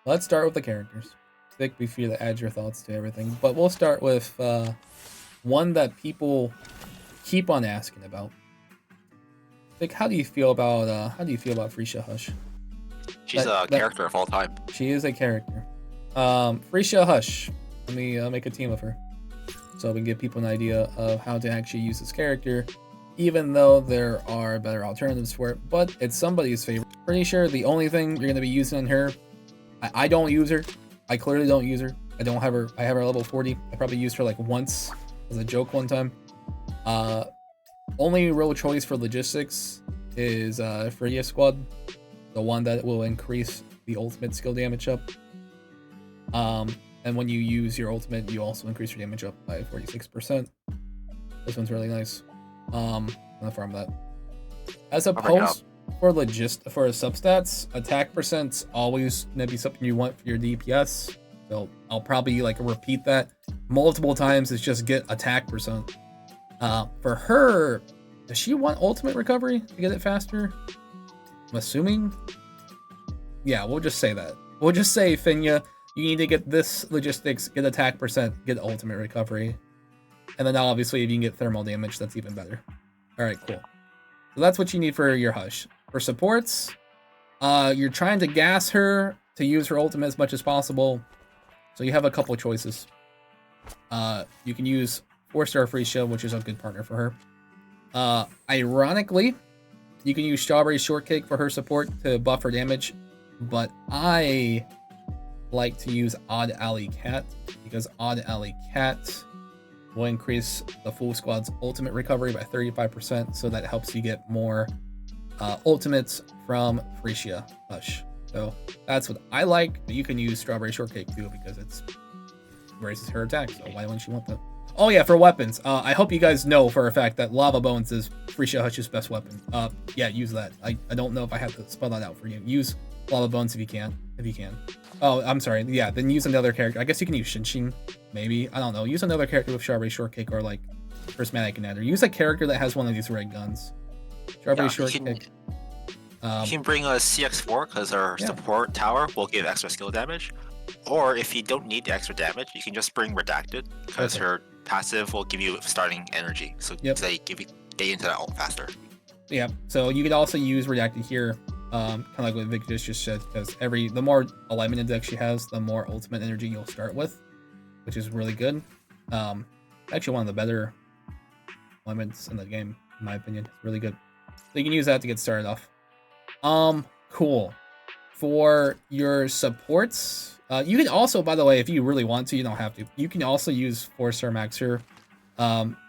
Let's start with the characters. Vic, be free to add your thoughts to everything, but we'll start with one that people keep on asking about. Vic, how do you feel about Fritia Hush? She's a character of all time. She is a character. Fritia Hush. Let me make a team of her, so we can give people an idea of how to actually use this character. Even though there are better alternatives for it, but it's somebody's favorite. Pretty sure the only thing you're gonna be using on her, I don't use her. I clearly don't use her. I don't have her. I have her level 40. I probably used her like once as a joke one time. Only real choice for logistics is Fritia Squad, the one that will increase the ultimate skill damage up. And when you use your ultimate, you also increase your damage up by 46%. This one's really nice. I'm gonna farm that. As opposed for substats, attack percent's always gonna be something you want for your DPS. So I'll probably like repeat that multiple times. It's just get attack percent. For her, does she want ultimate recovery to get it faster? I'm assuming. Yeah, we'll just say that. We'll just say, Fenya, you need to get this logistics, get attack percent, get ultimate recovery. And then obviously if you can get thermal damage, that's even better. Alright, cool. So that's what you need for your Hush. For supports, you're trying to gas her to use her ultimate as much as possible. So you have a couple choices. You can use 4-star Fritia, which is a good partner for her. Ironically, you can use Strawberry Shortcake for her support to buff her damage. But I like to use Odd Alley Cat, because Odd Alley Cat will increase the full squad's ultimate recovery by 35%, so that helps you get more ultimates from Fritia Hush. So that's what I like, but you can use Strawberry Shortcake too, because it raises her attack, so why wouldn't you want that? Oh yeah, for weapons, I hope you guys know for a fact that Lava Bones is Fritia Hush's best weapon. Yeah, use that. I don't know if I have to spell that out for you. Use Lava Bones if you can. Oh, I'm sorry. Yeah, then use another character. I guess you can use Shinshin, maybe. I don't know. Use another character with Strawberry Shortcake or like Prismatic Commander. Use a character that has one of these red guns. Strawberry Shortcake. You can bring a CX4 because our support tower will give extra skill damage. Or if you don't need the extra damage, you can just bring Redacted because her passive will give you starting energy. So they give you get into that ult faster. Yeah. So you could also use Redacted here. Kind of like what Vicyush just said, because the more alignment index she has, the more ultimate energy you'll start with, which is really good. Actually one of the better alignments in the game, in my opinion. It's really good. So you can use that to get started off. Cool. For your supports, you can also, by the way, if you really want to, you don't have to. You can also use 4-star Max here,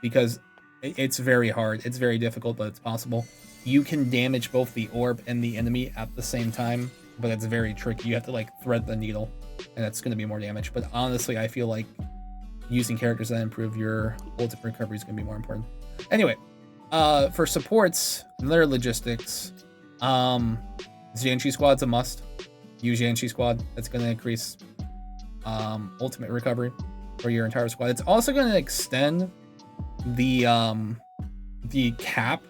because it's very hard. It's very difficult, but it's possible. You can damage both the orb and the enemy at the same time, but it's very tricky. You have to like thread the needle, and it's going to be more damage. But honestly, I feel like using characters that improve your ultimate recovery is going to be more important. Anyway, for supports, their logistics, Zhanchi Squad's a must. Use Zhanchi Squad. That's going to increase ultimate recovery for your entire squad. It's also going to extend the cap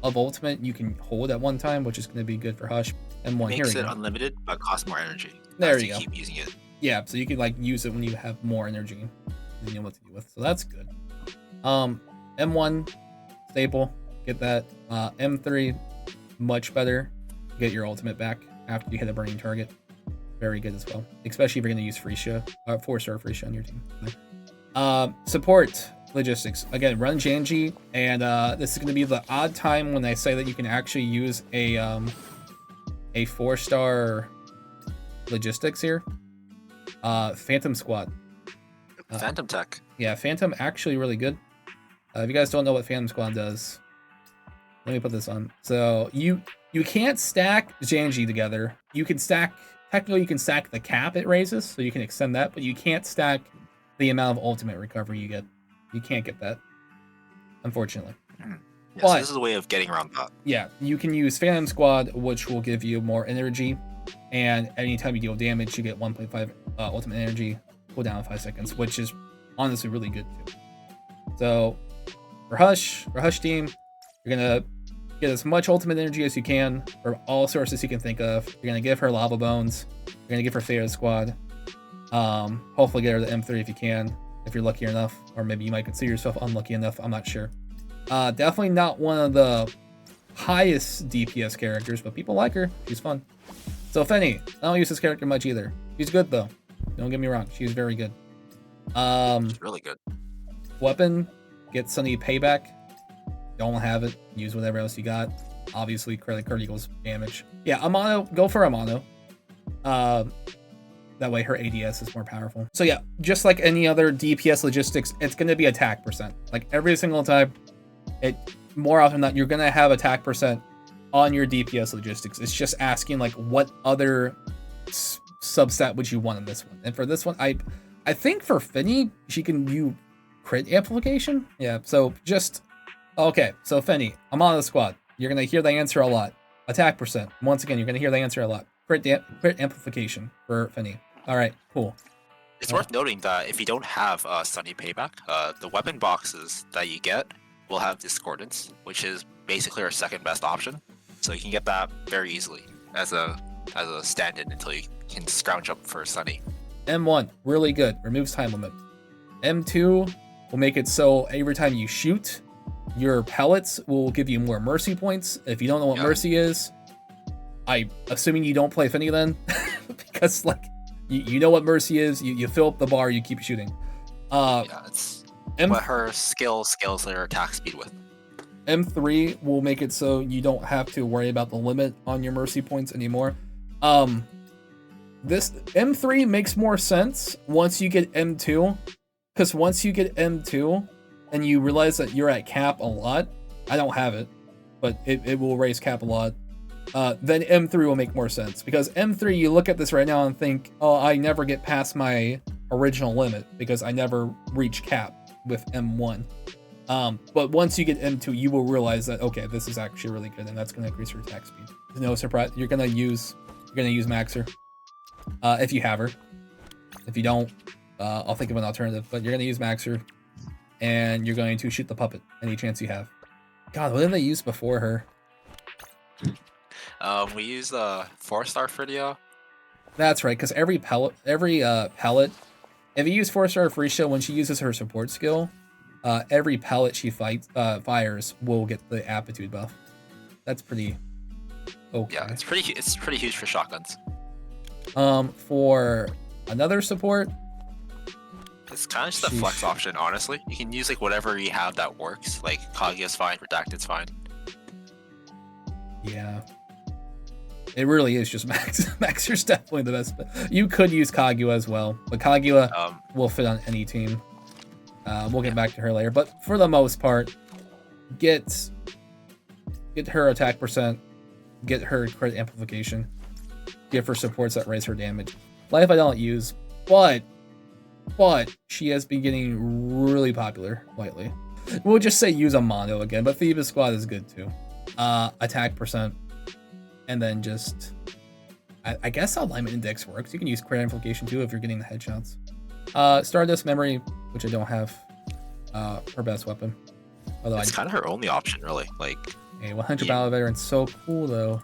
of ultimate you can hold at one time, which is going to be good for Hush. And one makes it unlimited, but costs more energy. There you go. Keep using it. Yeah, so you can like use it when you have more energy than you know what to do with. So that's good. M1 staple, get that. M3 much better. Get your ultimate back after you hit a burning target. Very good as well, especially if you're going to use Fritia, 4-star Fritia on your team. Support logistics. Again, run Janji, and this is going to be the odd time when I say that you can actually use a 4-star logistics here. Phantom Squad. Phantom Tech. Yeah, Phantom actually really good. If you guys don't know what Phantom Squad does, let me put this on. So you can't stack Janji together. You can stack, technically you can stack the cap it raises, so you can extend that, but you can't stack the amount of ultimate recovery you get. You can't get that, unfortunately. Yeah, but, so this is a way of getting around that. Yeah, you can use Phantom Squad, which will give you more energy, and anytime you deal damage, you get 1.5 ultimate energy, cool down in 5 seconds, which is honestly really good too. So for Hush team, you're gonna get as much ultimate energy as you can from all sources you can think of. You're gonna give her Lava Bones. You're gonna give her Theta Squad. Hopefully get her to M3 if you can, if you're lucky enough, or maybe you might consider yourself unlucky enough. I'm not sure. Definitely not one of the highest DPS characters, but people like her. She's fun. So Fenny, I don't use this character much either. She's good though. Don't get me wrong. She's very good. She's really good. Weapon, get Sunny Payback. Don't have it. Use whatever else you got. Obviously, crit equals damage. Yeah, Amano. Go for Amano. That way her ADS is more powerful. So yeah, just like any other DPS logistics, it's going to be attack percent. Like every single time, more often than not, you're going to have attack percent on your DPS logistics. It's just asking like what other substat would you want in this one. And for this one, I think for Fenny, she can do crit amplification. Yeah, so just... Okay, so Fenny, I'm on the squad. You're going to hear the answer a lot. Attack percent. Once again, you're going to hear the answer a lot. Crit amplification for Fenny. All right, cool. It's worth noting that if you don't have Sunny Payback, the weapon boxes that you get will have Discordance, which is basically our second best option. So you can get that very easily as a stand-in until you can scrounge up for Sunny. M1, really good. Removes time limit. M2 will make it so every time you shoot, your pellets will give you more mercy points. If you don't know what mercy is, I'm assuming you don't play Fenny then, because like you know what mercy is. You fill up the bar, you keep shooting. It's what her skill scales their attack speed with. M3 will make it so you don't have to worry about the limit on your mercy points anymore. This M3 makes more sense once you get M2, because once you get M2 and you realize that you're at cap a lot, I don't have it, but it will raise cap a lot, then M3 will make more sense. Because M3, you look at this right now and think, oh, I never get past my original limit because I never reach cap with M1. But once you get M2, you will realize that, okay, this is actually really good, and that's going to increase your attack speed. No surprise, you're gonna use Maxer if you have her. If you don't, I'll think of an alternative. But you're gonna use Maxer, and you're going to shoot the puppet any chance you have. God, what did they use before her? We use 4-star Fritia. That's right, because every pellet, if you use 4-star Fritia when she uses her support skill, every pellet she fires will get the aptitude buff. That's pretty okay. Yeah, it's pretty huge for shotguns. For another support, it's kind of just a flex option, honestly. You can use like whatever you have that works. Like Kaguya's fine, Redacted's fine. Yeah. It really is just Max. Maxer's definitely the best. You could use Kaguya as well, but Kaguya will fit on any team. We'll get back to her later, but for the most part, get her attack percent, get her crit amplification, give her supports that raise her damage. Lyfe I don't use, but she has been getting really popular lately. We'll just say use a mono again, but Phoebus Squad is good too. Attack percent, and then just I guess alignment index works. You can use crit amplification too if you're getting the headshots. Stardust Memory, which I don't have, her best weapon. Although it's kind of her only option, really. Like, hey, 100 battle veteran's so cool though.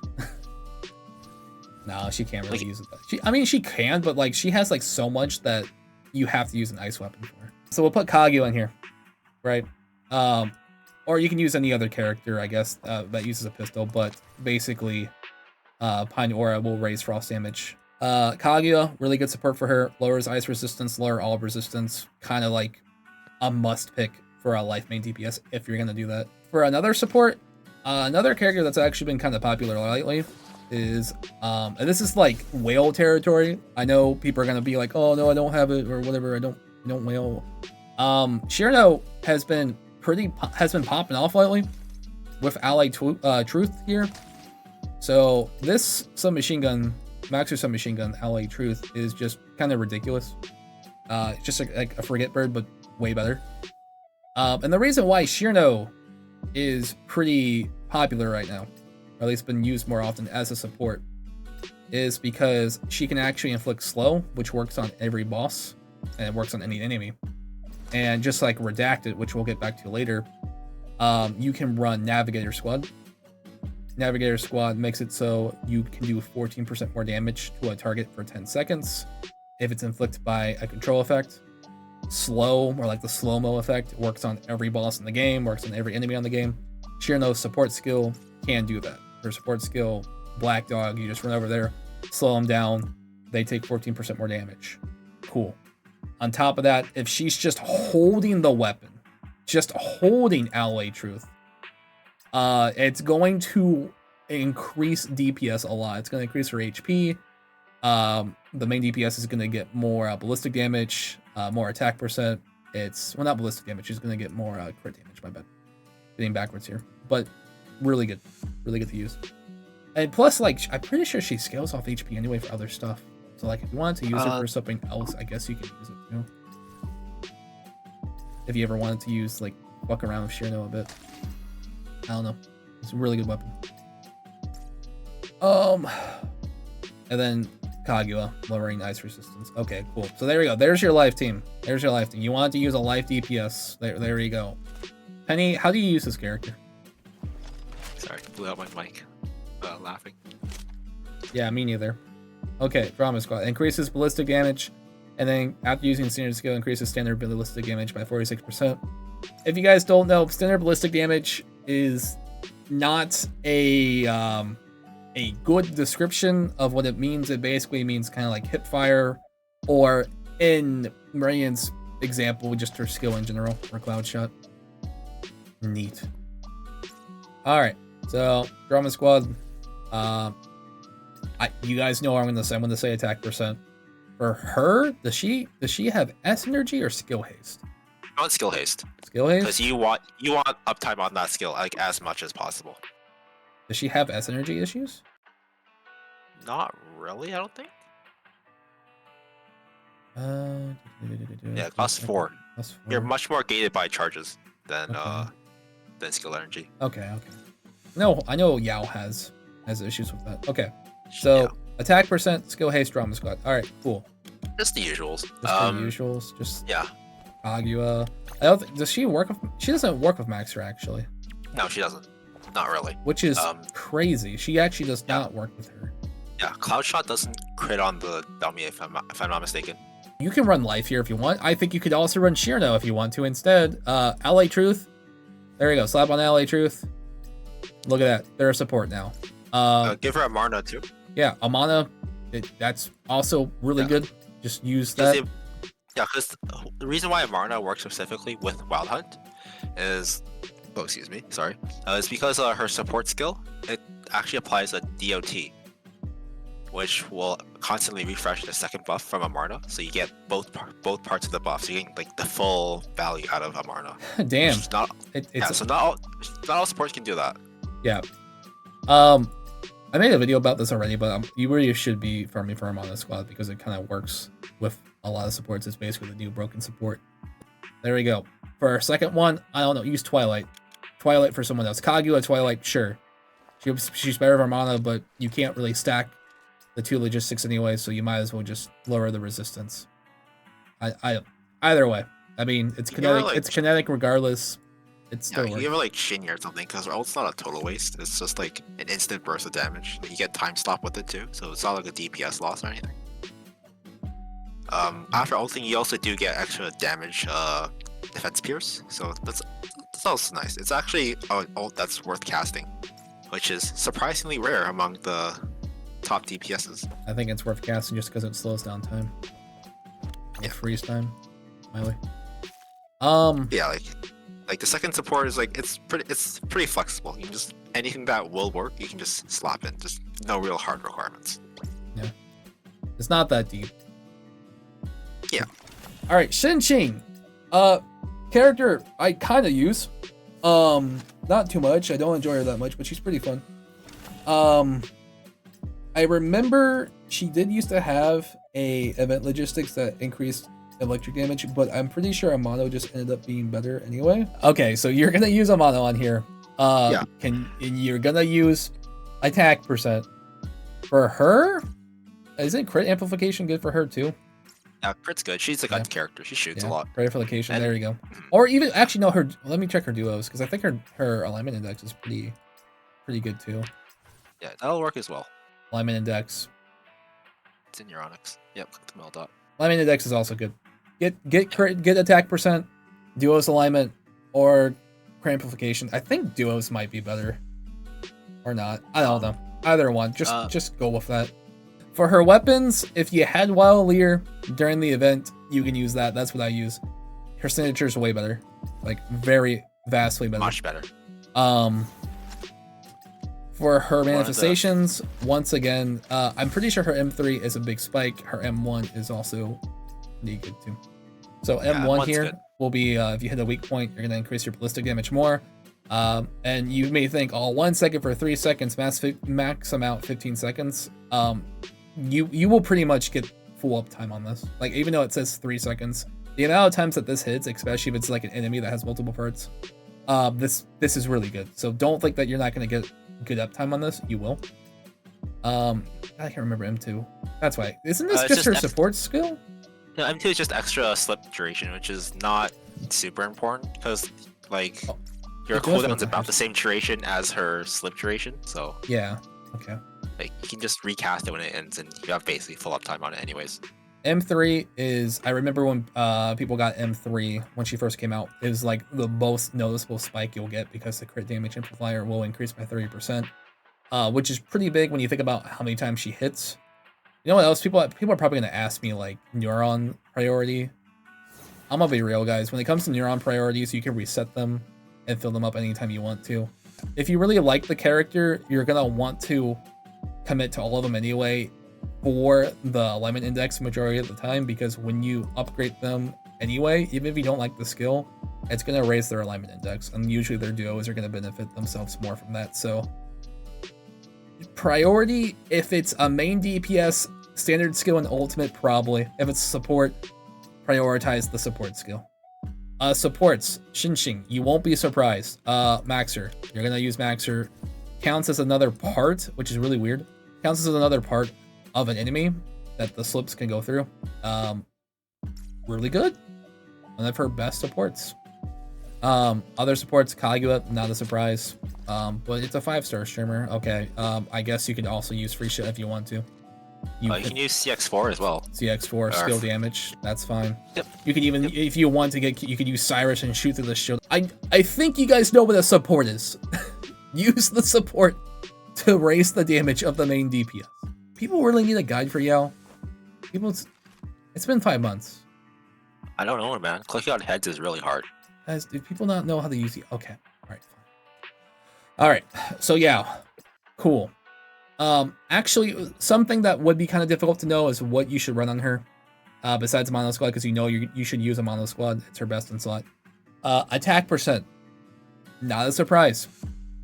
No, she can't really use it. I mean, she can, but like she has like so much that you have to use an ice weapon for. So we'll put Kaguya in here, right? Or you can use any other character, I guess, that uses a pistol. But basically, Pine Aura will raise frost damage. Kaguya, really good support for her. Lowers ice resistance, lower all resistance. Kind of like a must pick for a Lyfe main DPS if you're gonna do that. For another support, another character that's actually been kind of popular lately is, and this is like whale territory. I know people are gonna be like, oh no, I don't have it or whatever. I don't whale. Shirno has been popping off lately with Ally Truth here. So this submachine gun, Maxer submachine gun, Ally Truth, is just kind of ridiculous. It's just like a frigate bird, but way better. And the reason why Shirno is pretty popular right now, or at least been used more often as a support, is because she can actually inflict slow, which works on every boss, and it works on any enemy. And just like Redacted, which we'll get back to later, you can run Navigator Squad, Navigator Squad makes it so you can do 14% more damage to a target for 10 seconds if it's inflicted by a control effect. Slow, or like the slow-mo effect, works on every boss in the game, works on every enemy on the game. Shirano's support skill can do that. Her support skill, Black Dog, you just run over there, slow them down, they take 14% more damage. Cool. On top of that, if she's just holding the weapon, just holding Alloy Truth, it's going to increase DPS a lot. It's going to increase her HP. The main DPS is going to get more ballistic damage, more attack percent. Well, not ballistic damage. She's going to get more crit damage. My bad. Getting backwards here, but really good to use. And plus, like, I'm pretty sure she scales off HP anyway for other stuff. So, like, if you wanted to use it for something else, I guess you can use it too. If you ever wanted to use, like, fuck around with Shirano a bit. I don't know. It's a really good weapon. And then Kaguya, lowering ice resistance. Okay, cool. So there we go. There's your life team. You wanted to use a life DPS. There you go. Penny, how do you use this character? Sorry, blew out my mic. Laughing. Yeah, me neither. Okay, Drama Squad. Increases ballistic damage, and then after using standard skill, increases standard ballistic damage by 46%. If you guys don't know, standard ballistic damage is not a good description of what it means. It basically means kind of like hip fire, or in Marian's example, just her skill in general, or cloud shot. Neat. All right, so Drama Squad. You guys know what I'm gonna say attack percent. For her, does she have S energy or skill haste? I want skill haste. Skill haste? Because you want uptime on that skill, like, as much as possible. Does she have S energy issues? Not really, I don't think. Yeah, +4. +4. You're much more gated by charges than skill energy. Okay. No, I know Yao has issues with that. Okay, so attack percent, skill haste, Drama Squad. All right, cool. Just the usuals. Just yeah. Kaguya. I don't think, does she work with? She doesn't work with Maxer actually. No, she doesn't. Not really. Which is crazy. She actually does not work with her. Yeah, Cloud Shot doesn't crit on the dummy if I'm not mistaken. You can run Life here if you want. I think you could also run Shirano if you want to instead. Ally Truth. There you go. Slap on Ally Truth. Look at that. They're a support now. Give her a Marna too. Yeah, Amana. That's also really good. Just use that. Because the reason why Amarna works specifically with Wildhunt is, is because her support skill, it actually applies a DOT, which will constantly refresh the second buff from Amarna, so you get both parts of the buff, so you get like the full value out of Amarna. Damn. So not all supports can do that. Yeah. I made a video about this already, but you really should be farming for Amana Squad because it kind of works with a lot of supports. It's basically the new broken support. There we go. For our second one, I don't know, use Twilight. Twilight for someone else. Kaguya, Twilight, sure. She's better for Amana, but you can't really stack the two logistics anyway, so you might as well just lower the resistance. Either way. I mean, it's kinetic. It's kinetic regardless. It's still you give her like Shinya or something, because it's not a total waste. It's just like an instant burst of damage. You get time stop with it too, so it's not like a DPS loss or anything. After ulting, you also do get extra damage, defense pierce. So that's also nice. It's actually an ult that's worth casting, which is surprisingly rare among the top DPSs. I think it's worth casting just because it slows down time. Yeah, freeze time. Smiley. Yeah, like the second support is like it's pretty flexible. You can just anything that will work, you can just slap in. Just no real hard requirements. Yeah, it's not that deep. Yeah. All right, Shinching, character I kind of use, not too much. I don't enjoy her that much, but she's pretty fun. I remember she did used to have a event logistics that increased electric damage, but I'm pretty sure Amano just ended up being better anyway. Okay, so you're gonna use Amano on here. You're gonna use attack percent for her. Isn't crit amplification good for her too? Yeah, crit's good. She's a good character. She shoots a lot. Crit amplification. There you go. Or even actually no, her. Let me check her duos because I think her alignment index is pretty good too. Yeah, that'll work as well. Alignment Index. It's in Neuronics. Yep, click the middle dot. Alignment Index is also good. Get attack percent, Duos alignment, or crampification. I think Duos might be better. Or not. I don't know. Either one. Just go with that. For her weapons, if you had Wild Leer during the event, you can use that. That's what I use. Her signature is way better. Like, very vastly better. Much better. For her manifestations, once again, I'm pretty sure her M3 is a big spike. Her M1 is also pretty good too. So M1 here will be, if you hit a weak point, you're going to increase your ballistic damage more. And you may think, oh, 1 second for 3 seconds, max amount 15 seconds. You will pretty much get full uptime on this. Like, even though it says 3 seconds, the amount of times that this hits, especially if it's like an enemy that has multiple parts, this is really good. So don't think that you're not going to get good uptime on this. You will. I can't remember M2. That's why. Isn't this just her support skill? No, M2 is just extra slip duration, which is not super important because like your cooldown's about the same duration as her slip duration. So yeah, okay. Like you can just recast it when it ends, and you have basically full uptime on it, anyways. M3 is, I remember when people got M3 when she first came out, it was like the most noticeable spike you'll get because the crit damage amplifier will increase by 30%, which is pretty big when you think about how many times she hits. You know what else? People are probably going to ask me, like, neuron priority. I'm going to be real, guys. When it comes to neuron priorities, you can reset them and fill them up anytime you want to. If you really like the character, you're going to want to commit to all of them anyway for the alignment index majority of the time, because when you upgrade them anyway, even if you don't like the skill, it's going to raise their alignment index, and usually their duos are going to benefit themselves more from that. So priority, if it's a main DPS, standard skill, and ultimate, probably. If it's support, prioritize the support skill. Supports, Xinxing, you won't be surprised. Maxer, you're going to use Maxer. Counts as another part, which is really weird. Counts as another part of an enemy that the slips can go through. Really good. One of her best supports. Other supports, Kaguya, not a surprise. But it's a 5-star streamer. Okay. I guess you could also use Fritia if you want to. You can use CX4 as well. CX4 skill damage. That's fine. Yep. You can even, if you want to get, you could use Cyrus and shoot through the shield. I think you guys know what a support is. Use the support to raise the damage of the main DPS. People really need a guide for Yao. It's been 5 months. I don't know, man. Clicking on heads is really hard. Guys, do people not know how to use it? Okay. Alright, fine. Alright, so Yao. Cool. Actually, something that would be kind of difficult to know is what you should run on her. Besides Mono Squad, because you know you should use a Mono Squad. It's her best in slot. Attack percent. Not a surprise.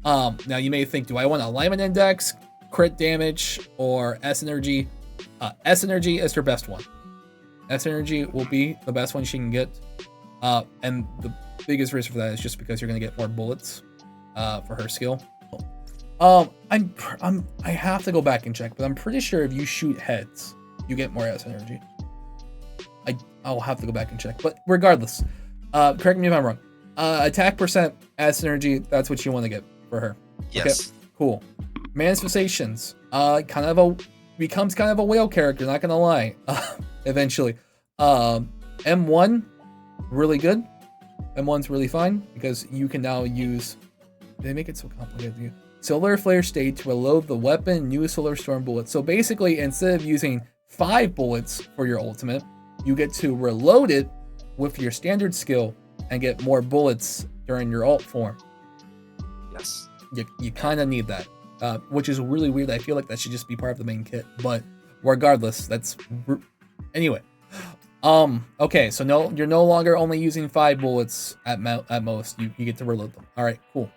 Now you may think, do I want alignment index, crit damage, or S energy? S energy is her best one. S energy will be the best one she can get. And the biggest reason for that is just because you're gonna get more bullets for her skill. I have to go back and check, but I'm pretty sure if you shoot heads, you get more S energy. I'll have to go back and check, but regardless, correct me if I'm wrong. Attack percent, S energy, that's what you want to get for her. Yes. Okay, cool. Manifestations, becomes kind of a whale character, not gonna lie. Eventually. M1, really good. M1's really fine because you can now use, they make it so complicated to you. Solar Flare State to reload the weapon, new Solar Storm bullets. So basically, instead of using 5 bullets for your ultimate, you get to reload it with your standard skill and get more bullets during your ult form. Yes. You kind of need that, which is really weird. I feel like that should just be part of the main kit, but regardless, that's anyway. Okay, so you're no longer only using 5 bullets at most. You get to reload them. All right, cool.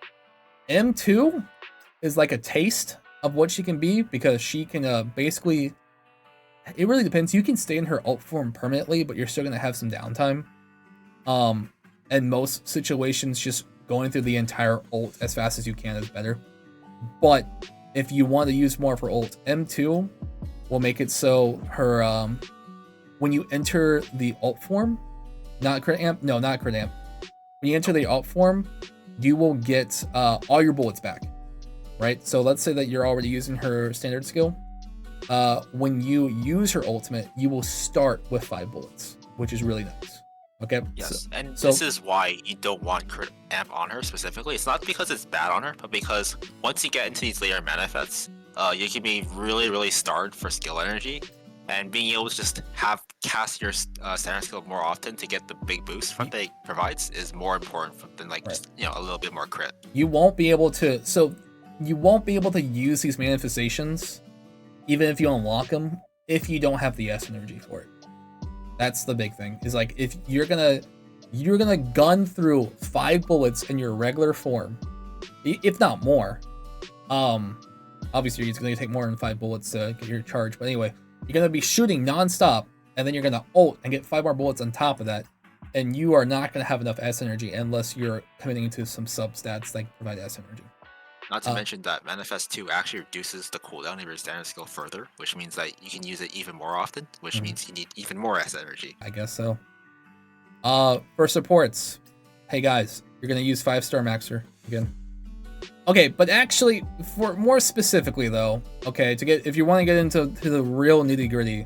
M2 is like a taste of what she can be, because she can basically, it really depends. You can stay in her ult form permanently, but you're still gonna have some downtime. In most situations, just going through the entire ult as fast as you can is better. But if you want to use more for ult, M2 will make it so her when you enter the ult form, not crit amp. When you enter the ult form, you will get all your bullets back. right? So let's say that you're already using her standard skill. When you use her ultimate, you will start with 5 bullets, which is really nice. Okay. Yes, this is why you don't want crit amp on her specifically. It's not because it's bad on her, but because once you get into these later manifests, you can be really, really starved for skill energy, and being able to just cast your standard skill more often to get the big boost from that it provides is more important than just a little bit more crit. You won't be able to use these manifestations, even if you unlock them, if you don't have the S energy for it. That's the big thing. Is like if you're gonna gun through 5 bullets in your regular form, if not more. Obviously it's gonna take more than 5 bullets to get your charge, but anyway, you're gonna be shooting non-stop, and then you're gonna ult and get 5 more bullets on top of that, and you are not gonna have enough S energy unless you're committing to some substats that provide S energy. Not to mention that Manifest 2 actually reduces the cooldown of your standard skill further, which means that you can use it even more often, which means you need even more S energy. I guess so. For supports, hey guys, you're gonna use 5-star Maxer again. Okay, but actually, for more specifically though, okay, if you want to get into the real nitty-gritty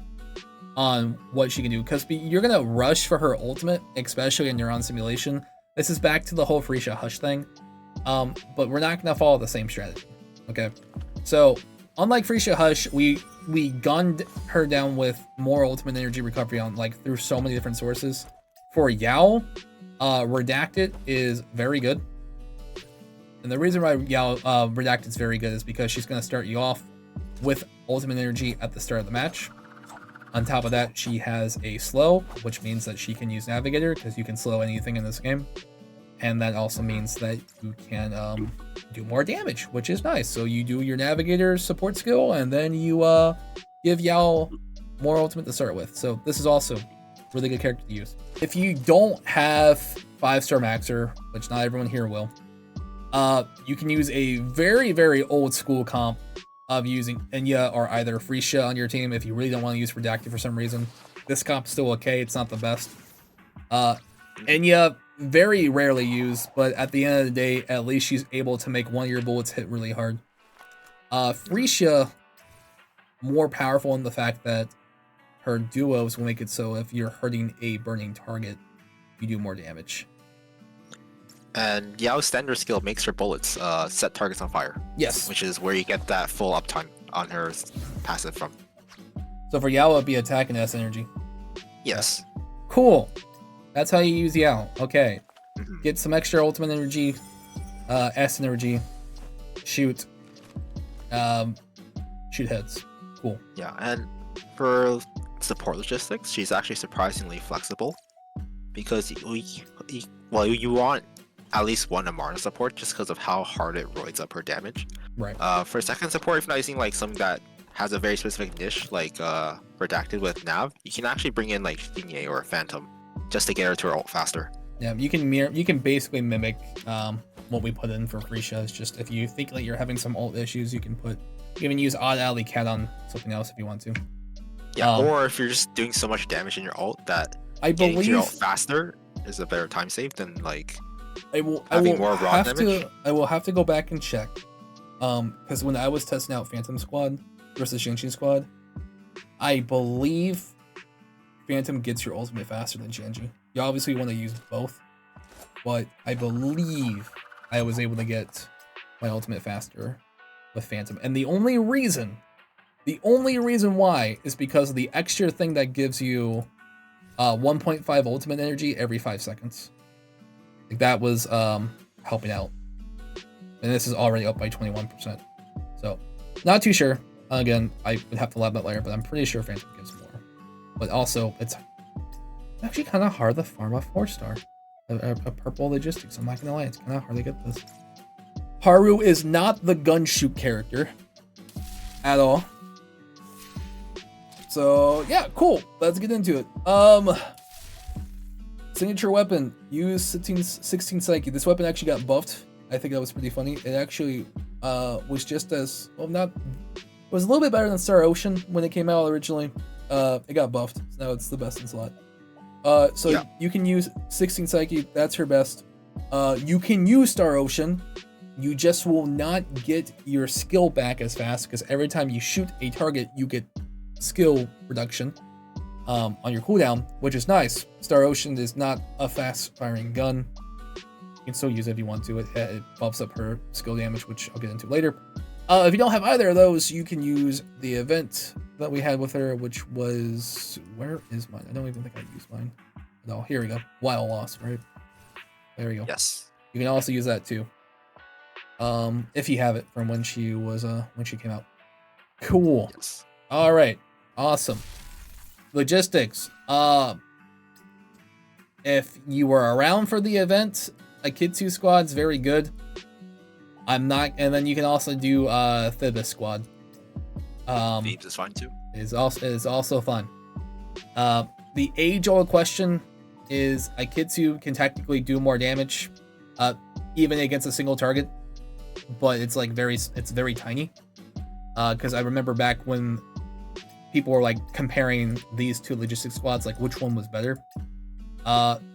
on what she can do, because you're gonna rush for her ultimate, especially in Neuron Simulation. This is back to the whole Fritia Hush thing. But we're not gonna follow the same strategy. Okay, so unlike Fritia Hush, we gunned her down with more ultimate energy recovery on through so many different sources. For Yao, Redacted is very good, and the reason why Yao Redacted is very good is because she's gonna start you off with ultimate energy at the start of the match. On top of that, she has a slow, which means that she can use Navigator because you can slow anything in this game. And that also means that you can do more damage, which is nice. So you do your Navigator support skill, and then you give Yao more ultimate to start with. So this is also a really good character to use. If you don't have 5-star Maxer, which not everyone here will, you can use a very, very old school comp of using Enya or either Fritia on your team if you really don't want to use Redacted for some reason. This comp's still okay. It's not the best. Enya, very rarely used, but at the end of the day, at least she's able to make one of your bullets hit really hard. Fritia, more powerful in the fact that her duos will make it so if you're hurting a burning target, you do more damage. And Yao's standard skill makes her bullets set targets on fire. Yes. Which is where you get that full uptime on her passive from. So for Yao, it'd be attack and S energy. Yes. Cool. That's how you use Yao. Okay. Get some extra ultimate energy, S energy, shoot heads. Cool. Yeah, and for support logistics, she's actually surprisingly flexible because you want at least one Amarna support just because of how hard it roids up her damage. Right. For second support, if you're not using something that has a very specific niche like Redacted with Nav, you can actually bring in Shinye or Phantom just to get her to her ult faster. Yeah, you can basically mimic what we put in for Fritia. It's just if you think you're having some ult issues, you can even use Odd Alley Cat on something else if you want to. Yeah, or if you're just doing so much damage in your ult that getting to your ult faster is a better time save than having more raw damage. I will have to go back and check. Because when I was testing out Phantom Squad versus Shanxi Squad, I believe Phantom gets your ultimate faster than Shanxi. You obviously want to use both, but I believe I was able to get my ultimate faster with Phantom. And the only reason why is because of the extra thing that gives you 1.5 ultimate energy every 5 seconds. That was helping out. And this is already up by 21%. So, not too sure. Again, I would have to lab that later, but I'm pretty sure Phantom gives more. But also, it's actually kind of hard to farm a 4-star. A purple logistics. I'm not gonna lie, it's kind of hard to get this. Haru is not the gun shoot character at all. So yeah, cool. Let's get into it. Signature weapon. Use 16 Psyche. This weapon actually got buffed. I think that was pretty funny. It actually was just as well. It was a little bit better than Star Ocean when it came out originally. It got buffed. So now it's the best in slot. So yeah. You can use 16 Psyche. That's her best. You can use Star Ocean. You just will not get your skill back as fast because every time you shoot a target, you get skill reduction on your cooldown, which is nice. Star Ocean is not a fast-firing gun. You can still use it if you want to. It bumps up her skill damage, which I'll get into later. If you don't have either of those, you can use the event that we had with her, which was... Where is mine? I don't even think I used mine. No, here we go. Wild Loss, right? There we go. Yes. You can also use that too. If you have it from when she was when she came out. Cool. Yes. All right. Awesome. Logistics. If you were around for the event, a Kitsu squad's very good. I'm not, and then you can also do Thibis squad. Thebes is fine too. Is also fun. The age-old question is a Kitsu can technically do more damage, even against a single target, but it's like very tiny. Because I remember back when people were like comparing these two logistics squads, like which one was better.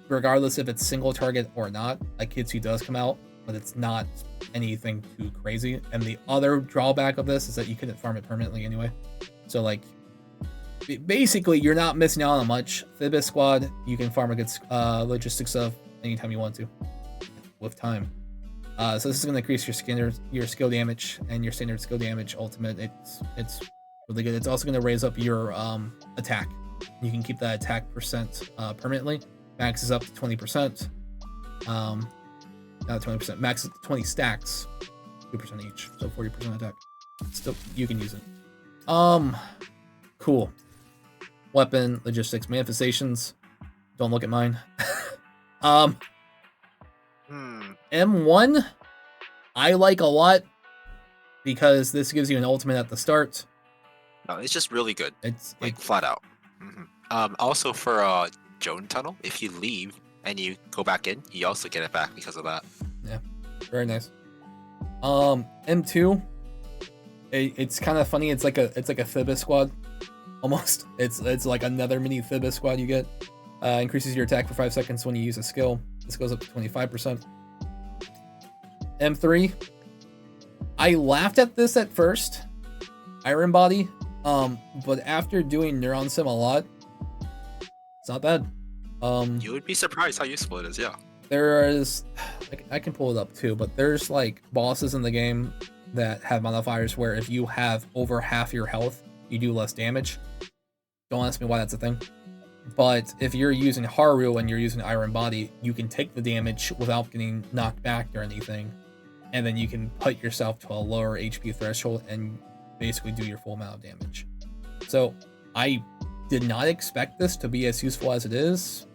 Regardless if it's single target or not, a Kitsu does come out, but it's not anything too crazy. And the other drawback of this is that you couldn't farm it permanently anyway. So like, basically you're not missing out on much. Thibis squad, you can farm a good logistics of anytime you want to, with time. So this is going to increase your skill damage and your standard skill damage ultimate. It's really good. It's also going to raise up your attack. You can keep that attack percent permanently. Maxes up to 20%. Not 20%. Maxes to 20 stacks. 2% each. So 40% attack. Still, you can use it. Cool. Weapon, logistics, manifestations. Don't look at mine. M1, I like a lot because this gives you an ultimate at the start. No, it's just really good. It's like flat out. Also for Joan Tunnel, if you leave and you go back in, you also get it back because of that. Yeah, very nice. M2, it's kind of funny. It's like a Thibis squad, almost. It's like another mini Thibis squad you get. Increases your attack for 5 seconds when you use a skill. This goes up to 25%. M3, I laughed at this at first, Iron Body, but after doing Neuron Sim a lot, it's not bad. You would be surprised how useful it is, yeah. There is, I can pull it up too, but there's like bosses in the game that have modifiers where if you have over half your health, you do less damage. Don't ask me why that's a thing. But if you're using Haru and you're using Iron Body, you can take the damage without getting knocked back or anything. And then you can put yourself to a lower HP threshold and basically do your full amount of damage. So I did not expect this to be as useful as it is.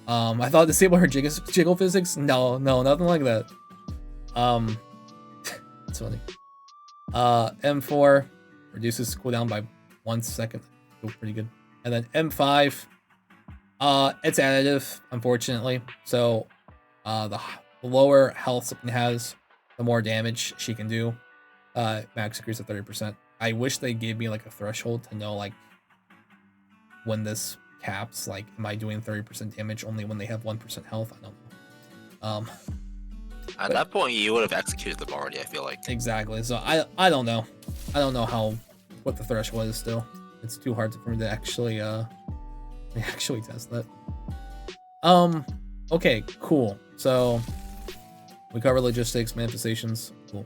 I thought disable her jiggle physics. No, nothing like that. It's funny. M4 reduces cooldown by 1 second. Feel pretty good. And then M5, it's additive, unfortunately. So the lower health something has, the more damage she can do. Max increase of 30%. I wish they gave me like a threshold to know like when this caps. Like, am I doing 30% damage only when they have 1% health? I don't know. At that point, you would have executed them already. I feel like. Exactly. So I don't know. I don't know what the threshold is still. It's too hard for me to actually test that. Okay, cool. So we cover logistics, manifestations. Cool.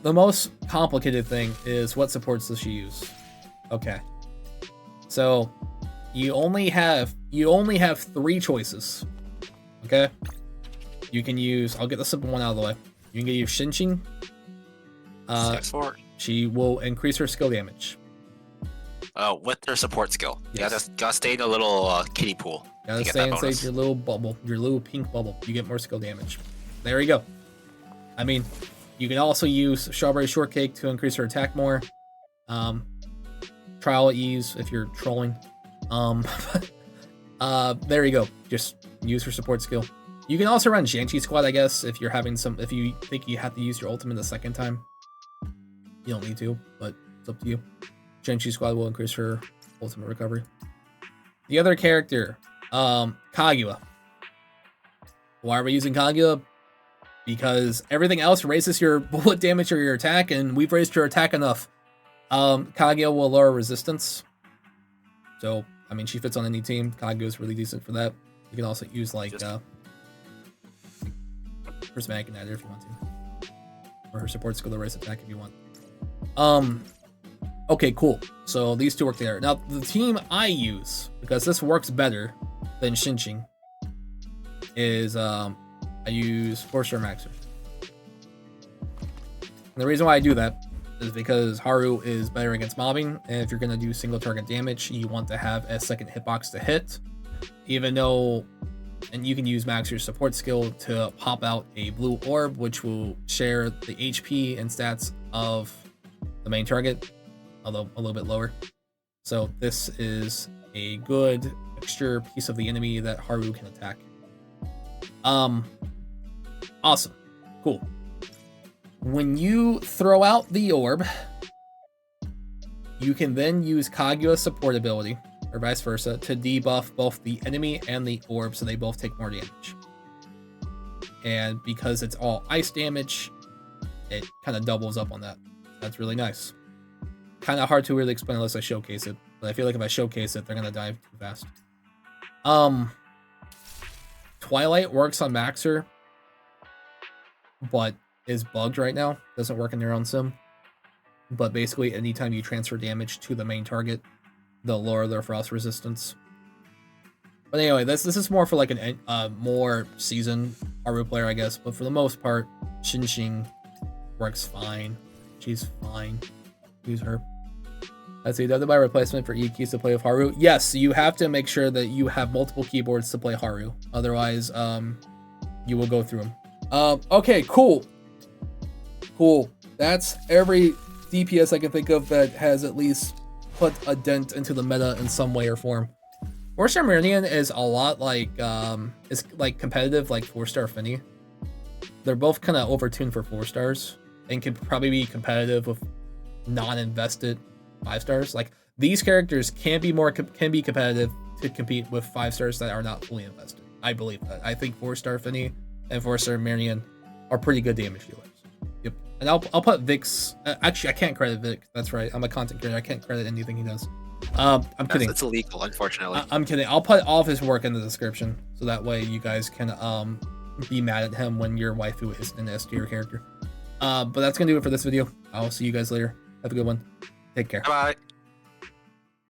The most complicated thing is what supports does she use? Okay. So you only have 3 choices. Okay? You can use, I'll get the simple one out of the way. You can use Shinshin. She will increase her skill damage. With her support skill. Yes. You gotta stay in a little kiddie pool. Gotta stay inside your little bubble, your little pink bubble. You get more skill damage. There you go. I mean, you can also use Strawberry Shortcake to increase her attack more. Trial Ease if you're trolling. There you go. Just use her support skill. You can also run Janchi Squad, I guess, if you think you have to use your ultimate the second time. You don't need to, but it's up to you. Janchi Squad will increase her ultimate recovery. The other character, Kaguya. Why are we using Kaguya? because everything else raises your bullet damage or your attack, and we've raised your attack enough. Kaguya will lower resistance. So, I mean, she fits on any team. Kaguya is really decent for that. You can also use, like, Prismatic Igniter if you want to. Or her support skill to raise attack if you want. Okay, cool. So, these two work together. Now, the team I use, because this works better than Xingqiang, is, I use 4-star Maxer. And the reason why I do that is because Haru is better against mobbing, and if you're going to do single target damage, you want to have a second hitbox to hit, even though, and you can use Maxer's support skill to pop out a blue orb, which will share the HP and stats of the main target, although a little bit lower. So this is a good extra piece of the enemy that Haru can attack. Awesome. Cool. When you throw out the orb, you can then use Kaguya's support ability, or vice versa, to debuff both the enemy and the orb so they both take more damage. And because it's all ice damage, it kind of doubles up on that. That's really nice. Kind of hard to really explain unless I showcase it, but I feel like if I showcase it, they're going to die too fast. Twilight works on Maxer, but is bugged right now. Doesn't work in their own sim. But basically, anytime you transfer damage to the main target, they'll lower their frost resistance. But anyway, this is more for like an more seasoned Haru player, I guess. But for the most part, Xingqiang works fine. She's fine. Use her. Let's see, does it buy replacement for E keys to play with Haru? Yes, you have to make sure that you have multiple keyboards to play Haru. Otherwise, you will go through them. Okay, cool. Cool. That's every DPS I can think of that has at least put a dent into the meta in some way or form. 4-star Marian is a lot like, it's like competitive like 4-star Fenny. They're both kind of overtuned for 4 stars and can probably be competitive with non-invested 5 stars. Like, these characters can be competitive to compete with 5 stars that are not fully invested. I believe that. I think 4-star Fenny and 4-star Marian are pretty good damage dealers. Yep. And I'll put Vic's. Actually, I can't credit Vic. That's right. I'm a content creator. I can't credit anything he does. I'm kidding. It's illegal, unfortunately. I'm kidding. I'll put all of his work in the description, so that way you guys can be mad at him when your waifu isn't an S tier character. But that's gonna do it for this video. I'll see you guys later. Have a good one. Take care. Bye.